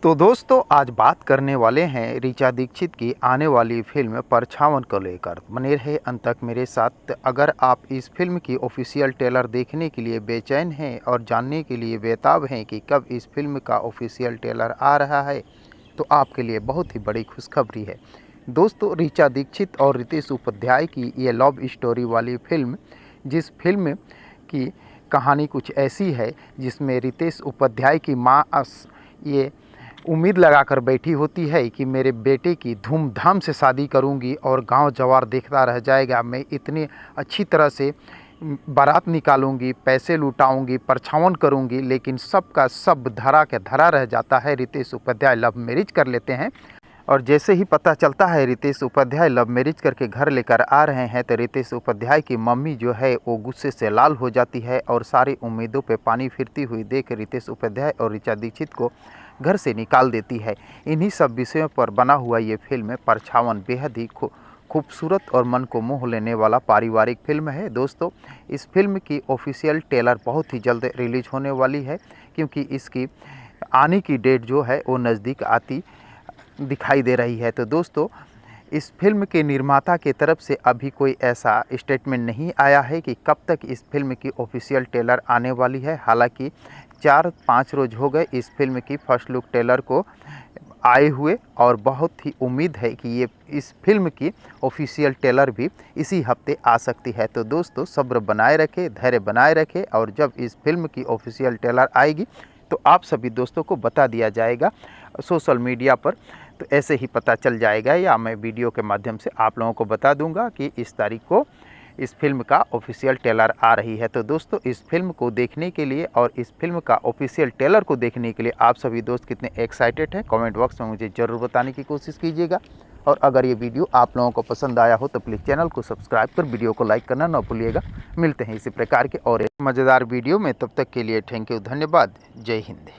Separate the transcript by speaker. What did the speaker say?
Speaker 1: तो दोस्तों आज बात करने वाले हैं ऋचा दीक्षित की आने वाली फिल्म परछावन को लेकर। बने रहे अंत तक मेरे साथ। अगर आप इस फिल्म की ऑफिशियल ट्रेलर देखने के लिए बेचैन हैं और जानने के लिए बेताब हैं कि कब इस फिल्म का ऑफिशियल ट्रेलर आ रहा है, तो आपके लिए बहुत ही बड़ी खुशखबरी है। दोस्तों ऋचा दीक्षित और रितेश उपाध्याय की ये लव स्टोरी वाली फिल्म, जिस फिल्म की कहानी कुछ ऐसी है जिसमें रितेश उपाध्याय की माँ ये उम्मीद लगाकर बैठी होती है कि मेरे बेटे की धूमधाम से शादी करूंगी और गांव जवार देखता रह जाएगा। मैं इतनी अच्छी तरह से बारात निकालूंगी, पैसे लुटाऊंगी, परछावन करूंगी, लेकिन सब का सब धरा के धरा रह जाता है। रितेश उपाध्याय लव मैरिज कर लेते हैं और जैसे ही पता चलता है रितेश उपाध्याय लव मैरिज करके घर लेकर आ रहे हैं, तो रितेश उपाध्याय की मम्मी जो है वो गुस्से से लाल हो जाती है और सारी उम्मीदों पे पानी फिरती हुई देख रितेश उपाध्याय और ऋचा दीक्षित को घर से निकाल देती है। इन्हीं सब विषयों पर बना हुआ ये फिल्म परछावन बेहद ही खूबसूरत और मन को मोह लेने वाला पारिवारिक फिल्म है। दोस्तों इस फिल्म की ऑफिशियल ट्रेलर बहुत ही जल्द रिलीज होने वाली है, क्योंकि इसकी आने की डेट जो है वो नज़दीक आती दिखाई दे रही है। तो दोस्तों इस फिल्म के निर्माता की तरफ से अभी कोई ऐसा स्टेटमेंट नहीं आया है कि कब तक इस फिल्म की ऑफिशियल ट्रेलर आने वाली है। हालांकि 4-5 रोज़ हो गए इस फिल्म की फर्स्ट लुक ट्रेलर को आए हुए और बहुत ही उम्मीद है कि ये इस फिल्म की ऑफिशियल ट्रेलर भी इसी हफ्ते आ सकती है। तो दोस्तों सब्र बनाए रखें, धैर्य बनाए रखें और जब इस फिल्म की ऑफिशियल ट्रेलर आएगी तो आप सभी दोस्तों को बता दिया जाएगा सोशल मीडिया पर। तो ऐसे ही पता चल जाएगा या मैं वीडियो के माध्यम से आप लोगों को बता दूंगा कि इस तारीख को इस फिल्म का ऑफिशियल ट्रेलर आ रही है। तो दोस्तों इस फिल्म को देखने के लिए और इस फिल्म का ऑफिशियल ट्रेलर को देखने के लिए आप सभी दोस्त कितने एक्साइटेड हैं, कमेंट बॉक्स में मुझे ज़रूर बताने की कोशिश कीजिएगा। और अगर ये वीडियो आप लोगों को पसंद आया हो तो प्लीज़ चैनल को सब्सक्राइब कर वीडियो को लाइक करना ना भूलिएगा। मिलते हैं इसी प्रकार के और एक मज़ेदार वीडियो में, तब तक के लिए थैंक यू, धन्यवाद, जय हिंद।